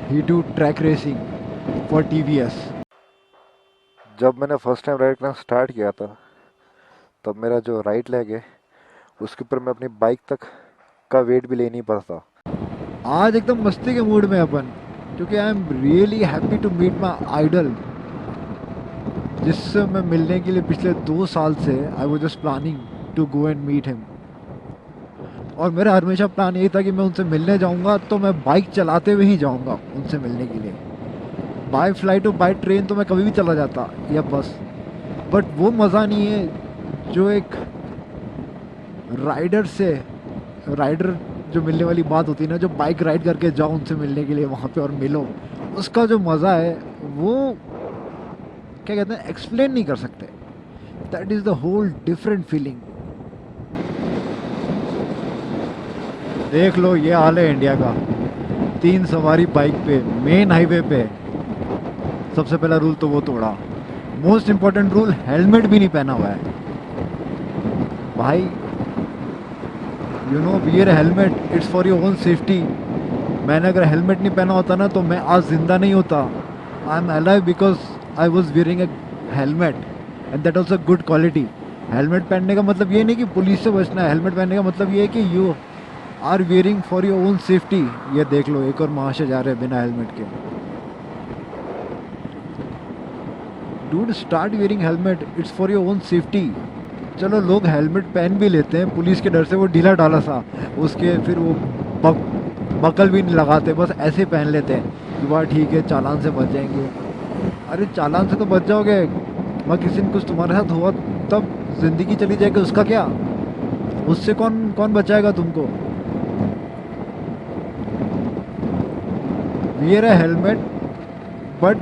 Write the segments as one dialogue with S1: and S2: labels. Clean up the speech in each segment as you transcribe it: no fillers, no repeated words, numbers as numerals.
S1: He do track racing for TVS.
S2: जब मैंने first time ride करना स्टार्ट किया था तब मेरा जो राइट लेग है उसके ऊपर मैं अपनी बाइक तक का वेट भी ले नहीं पाता।
S1: आज एकदम मस्ती के मूड में अपन, क्योंकि I am really happy to meet my idol, जिससे मैं मिलने के लिए पिछले 2 साल से I was just planning to go and meet him. और मेरा हमेशा प्लान यही था कि मैं उनसे मिलने जाऊंगा तो मैं बाइक चलाते हुए ही जाऊंगा उनसे मिलने के लिए। बाय फ्लाइट और बाय ट्रेन तो मैं कभी भी चला जाता या बस, बट वो मज़ा नहीं है जो एक राइडर से राइडर जो मिलने वाली बात होती है ना, जो बाइक राइड करके जाओ उनसे मिलने के लिए वहाँ पे और मिलो, उसका जो मज़ा है वो क्या कहते हैं, एक्सप्लेन नहीं कर सकते। That is the whole different feeling. देख लो ये हाल है इंडिया का, 3 सवारी बाइक पे मेन हाईवे पे। सबसे पहला रूल तो वो तोड़ा। मोस्ट इम्पोर्टेंट रूल, हेलमेट भी नहीं पहना हुआ है भाई। You know, wear helmet, it's for your own safety. मैंने अगर हेलमेट नहीं पहना होता ना तो मैं आज जिंदा नहीं होता। I am alive because I was wearing A helmet and that also good quality. Helmet पहनने का मतलब ये नहीं कि पुलिस से बचना है, हेलमेट पहनने का मतलब ये है कि you are wearing for your own safety. ये देख लो एक और महाशय जा रहे हैं बिना हेलमेट के। Dude, start wearing helmet, it's for your own safety. चलो लोग हेलमेट पहन भी लेते हैं पुलिस के डर से, वो ढीला ढाला सा, उसके फिर वो बकल भी नहीं लगाते, बस ऐसे पहन लेते हैं कि वाह ठीक है चालान से बच जाएंगे। अरे चालान से तो बच जाओगे, मगर किसी ने कुछ तुम्हारे साथ हुआ तब जिंदगी चली जाएगी, उसका क्या? उससे कौन कौन बचाएगा तुमको? वियर है हेलमेट, बट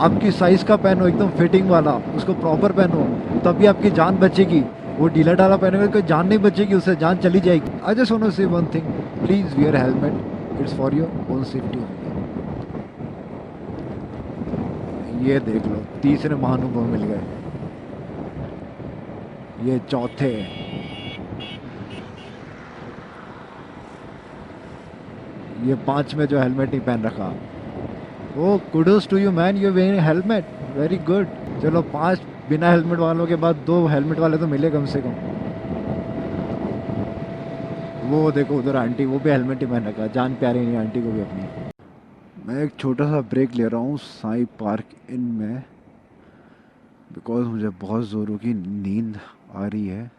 S1: आपकी साइज का पहनो, एकदम फिटिंग वाला, उसको प्रॉपर पहनो, तभी आपकी जान बचेगी। वो ढीला ढाला पहनेगा कोई जान नहीं बचेगी, उससे जान चली जाएगी। आई जस्ट वांट टू से one thing, please wear helmet, it's for your own safety. ये देख लो तीसरे महानुभव मिल गए, ये चौथे। ये पांचवें जो हेलमेट नहीं पहन रखा। Oh kudos to you man, you wearing helmet, very good. चलो 5 बिना हेलमेट वालों के बाद 2 हेलमेट वाले तो मिले कम से कम। वो देखो उधर आंटी, वो भी हेलमेट ही पहन रखा, जान प्यारी नहीं आंटी को भी अपनी। मैं एक छोटा सा ब्रेक ले रहा हूँ साई पार्क इन में, बिकॉज मुझे बहुत ज़ोरों की नींद आ रही है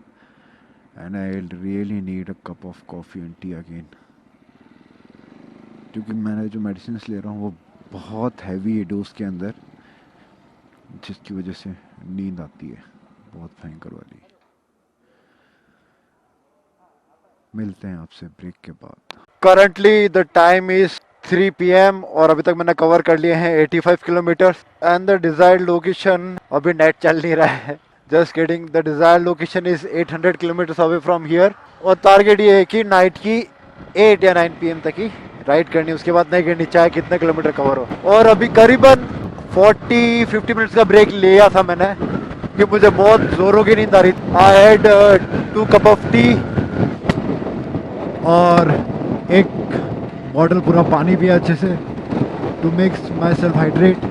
S1: and I really need a cup of coffee and T again. क्योंकि मैंने जो मेडिसिन ले रहा हूँ वो बहुत हैवी है डोज के अंदर, जिसकी वजह से नींद आती है बहुत भयंकर वाली। मिलते हैं आपसे ब्रेक के बाद। Currently the time is 3 PM और अभी तक मैंने कवर कर लिए हैं 85 kilometre and the desired location, अभी नेट चल नहीं रहा है, just kidding, the desired location is 800 kilometre away from here. और टारगेट ये है कि नाइट की 8 या 9 PM तक ही राइड करनी, उसके बाद नहीं करनी चाहे कितने किलोमीटर कवर हो। और अभी करीबन 40-50 मिनट्स का ब्रेक लिया था मैंने कि मुझे बहुत जोरों की नींद आ रही थी। I had 2 cup of tea और एक बॉटल पूरा पानी पिया अच्छे से, to makes my self hydrate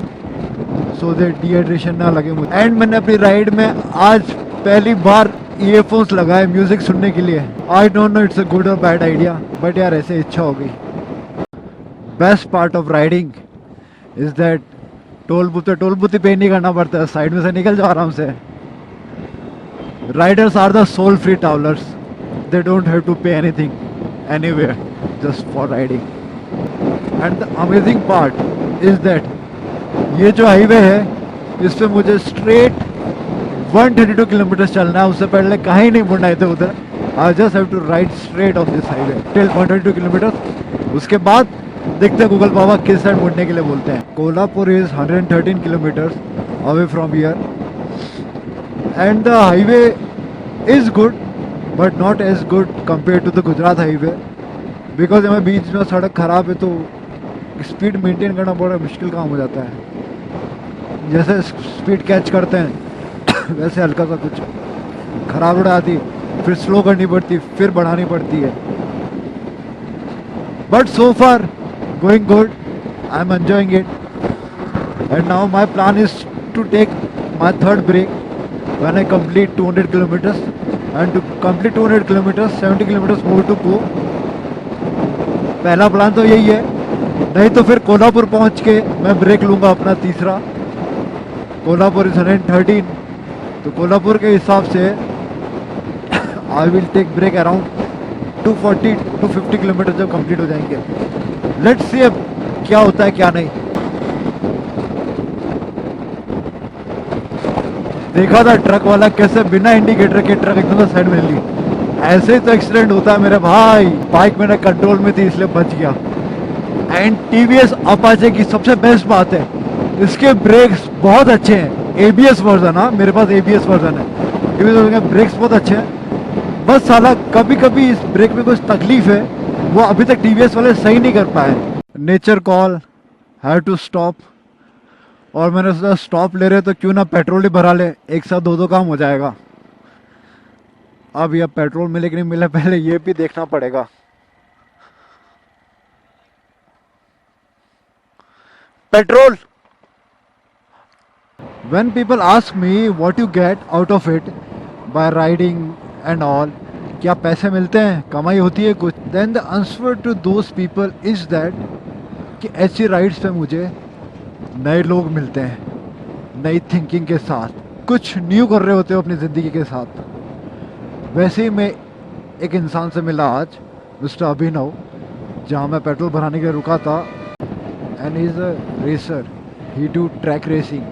S1: so that dehydration ना लगे मुझे। एंड मैंने अपनी राइड में आज पहली बार ईयरफोन्स लगाए म्यूजिक सुनने के लिए। I don't know it's a good और बैड आइडिया, बट यार ऐसे इच्छा हो गई। Best part of riding is that toll booth पे नहीं करना पड़ता है, साइड में से निकल जाओ आराम से। Riders are the soul free travellers, they don't have to pay anything anywhere just for riding. And the amazing part is that ये जो हाईवे है इस पे मुझे स्ट्रेट 132 किलोमीटर चलना है, उससे पहले कहीं नहीं मुड़ना इधर उधर। I just have to ride straight on this highway till 132 kilometre. उसके बाद देखते हैं गूगल बाबा किस साइड मुड़ने के लिए बोलते हैं। Kolhapur is 113 kilometre away from here and the highway is good but not as good compare to the Gujarat highway, because हमें बीच में सड़क खराब है तो स्पीड मेंटेन करना बड़ा मुश्किल काम हो जाता है। जैसे स्पीड कैच करते हैं वैसे हल्का सा कुछ खराब रोड आती, फिर स्लो करनी पड़ती, फिर बढ़ानी पड़ती है। But so far going good I'm enjoying it. And now my plan is to take my third break when I complete 200 kilometers. And to complete 200 kilometers, 70 kilometers more to go. पहला plan तो यही है, नहीं तो फिर कोल्हापुर पहुंच के मैं ब्रेक लूंगा अपना तीसरा. कोल्हापुर इज 113, तो कोल्हापुर के हिसाब से I will take break around 240 to 50 kilometre जब कंप्लीट हो जाएंगे. लेट्स सी अब क्या होता है क्या नहीं. देखा था ट्रक वाला कैसे बिना इंडिकेटर के ट्रक एकदम साइड में ली. ऐसे ही तो एक्सीडेंट होता है मेरे भाई. बाइक मेरे कंट्रोल में थी इसलिए बच गया. एंड टीवीएस अपाचे की सबसे बेस्ट बात है, इसके ब्रेक्स बहुत अच्छे हैं. एबीएस वर्जन, हाँ मेरे पास एबीएस वर्जन है. एबीएस वर्जन के ब्रेक्स बहुत अच्छे हैं. बस साला कभी कभी इस ब्रेक में कुछ तकलीफ है, वो अभी तक टीवीएस वाले सही नहीं कर पाए. Nature call, have to stop. और मैंने सोचा स्टॉप ले रहे तो क्यों ना पेट्रोल ही भरा ले, एक साथ दो काम हो जाएगा. अब यह पेट्रोल मिले कि नहीं मिले पहले ये भी देखना पड़ेगा. Petrol. When people ask me what you get out of it by riding and all, क्या पैसे मिलते हैं, कमाई होती है कुछ, then the answer to those people is that कि ऐसी राइड्स पे मुझे नए लोग मिलते हैं, नई थिंकिंग के साथ, कुछ न्यू कर रहे होते हो अपनी ज़िंदगी के साथ. वैसे ही मैं एक इंसान से मिला आज, मिस्टर अभिनव, जहाँ मैं पेट्रोल भराने के लिए रुका था. And he is a racer, he do track racing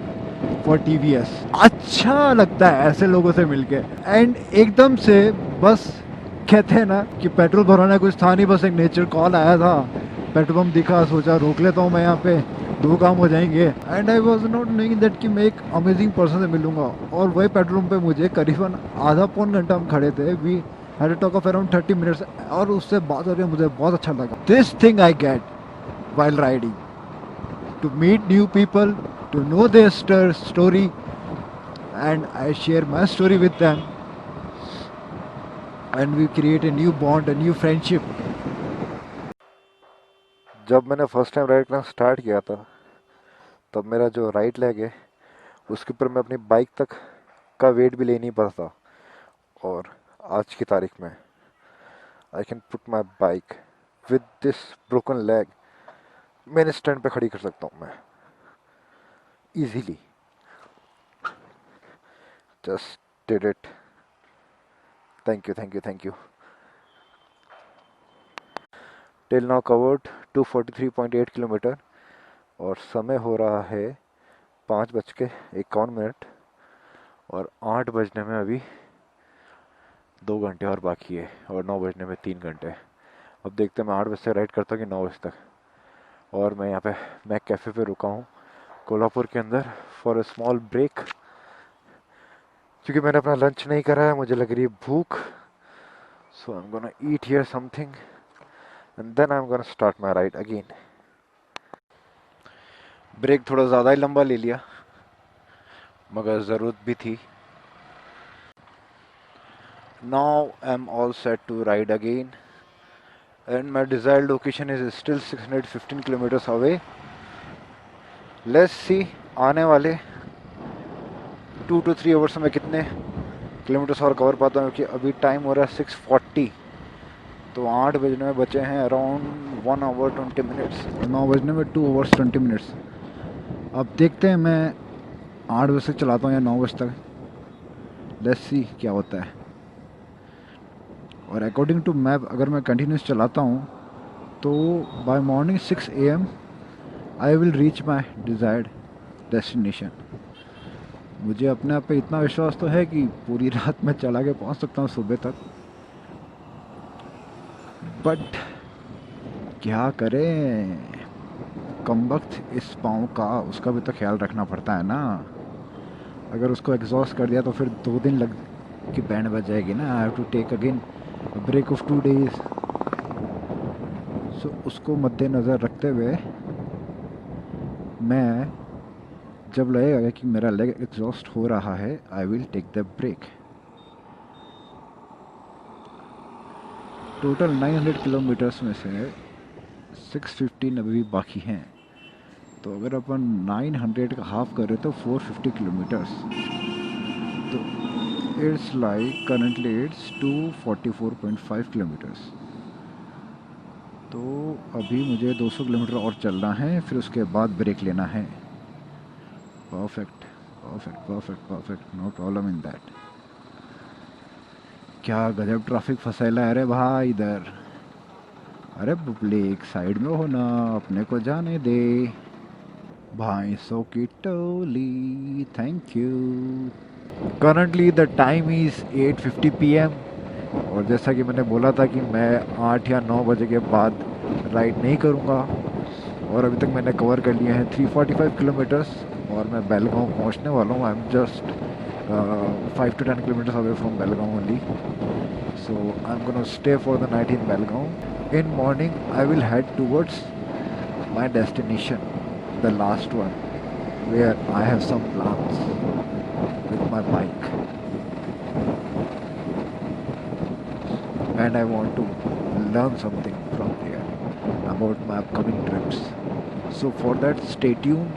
S1: for TVS. अच्छा लगता है ऐसे लोगों से मिलके. एंड एकदम से बस कहते हैं ना कि पेट्रोल भराना कुछ था नहीं, बस एक नेचर कॉल आया था, पेट्रोल पंप दिखा, सोचा रोक लेता हूँ मैं यहाँ पे, दो काम हो जाएंगे. And I was not knowing that कि मैं एक अमेजिंग पर्सन से मिलूंगा. और वही पेट्रोल पंप पे मुझे करीबन आधा पौन घंटा हम खड़े थे. We had to talk of around 30 minutes. और उससे बात करके मुझे बहुत अच्छा लगा. This thing I get while riding, to meet new people, to know their story, and I share my story with them, and we create a new bond, a new friendship.
S2: जब मैंने फर्स्ट टाइम राइड करना start किया था, तब मेरा जो right leg है उसके ऊपर मैं अपनी बाइक तक का वेट भी ले नहीं पाता. और आज की तारीख में I can put my bike with this broken leg, मैंने स्टैंड पे खड़ी कर सकता हूँ मैं easily. Just did it. Thank you thank you thank you. Till now covered 243.8 kilometre और समय हो रहा है 5:51 और 8 बजने में अभी 2 घंटे और बाकी है और 9 बजने में 3 घंटे. अब देखते हैं मैं 8 बजे से राइड करता हूँ कि 9 बजे तक. और मैं यहाँ पे मैक कैफ़े पे रुका हूँ कोल्हापुर के अंदर फॉर अ स्मॉल ब्रेक, क्योंकि मैंने अपना लंच नहीं करा है, मुझे लग रही है भूख. So I am gonna eat here something and then I am gonna start my ride again. Break थोड़ा ज़्यादा ही लंबा ले लिया मगर ज़रूरत भी थी. Now I am all set to ride again and my desired location is still 615 kilometers away. Let's see आने वाले 2 to 3 आवर्स में कितने किलोमीटर्स और कवर पाता हूँ, क्योंकि अभी टाइम हो रहा है 6:40, तो 8 बजने में बचे हैं अराउंड 1 hour 20 minutes. 9 बजने में 2 hours 20 minutes. अब देखते हैं मैं 8 बजे से चलाता हूँ या 9 बजे तक. लेट्स सी क्या होता है. और अकॉर्डिंग टू मैप अगर मैं कंटिन्यूस चलाता हूँ तो by morning 6 AM I will reach my desired destination. मुझे अपने आप पे इतना विश्वास तो है कि पूरी रात में चला के पहुँच सकता हूँ सुबह तक. बट क्या करें, कम वक्त इस पाँव का, उसका भी तो ख्याल रखना पड़ता है ना. अगर उसको एग्जॉस्ट कर दिया तो फिर 2 दिन लग की बैंड बज जाएगी ना. I have to take again break of 2 days. So उसको मद्देनज़र रखते हुए मैं जब लगेगा कि मेरा लेग एग्जॉस्ट हो रहा है, I will take the break. Total 900 kilometres में से 615 अभी बाकी हैं.
S1: तो अगर अपन 900 का हाफ करें तो 450 किलोमीटर्स, तो it's like currently it's 244.5 kilometres. तो अभी मुझे 200 किलोमीटर और चलना है, फिर उसके बाद ब्रेक लेना है। Perfect perfect perfect perfect, no problem in that. क्या गजब ट्रैफिक फंसेला है रे भाई इधर। अरे पब्लिक साइड में हो ना, अपने को जाने दे। भैंसों की टोली, thank you. Currently the time is 8:50 PM, और जैसा कि मैंने बोला था कि मैं 8 या 9 बजे के बाद राइड नहीं करूँगा, और अभी तक मैंने कवर कर लिए हैं 345 किलोमीटर्स, और मैं बेलगांव पहुँचने वाला हूँ। I am just 5 to 10 kilometers away from Belgaum only. So I'm gonna stay for the night in Belgaum. In morning I will head towards my destination, the last one, where I have some plans with my bike, and I want to learn something from there about my upcoming trips. So for that, stay tuned.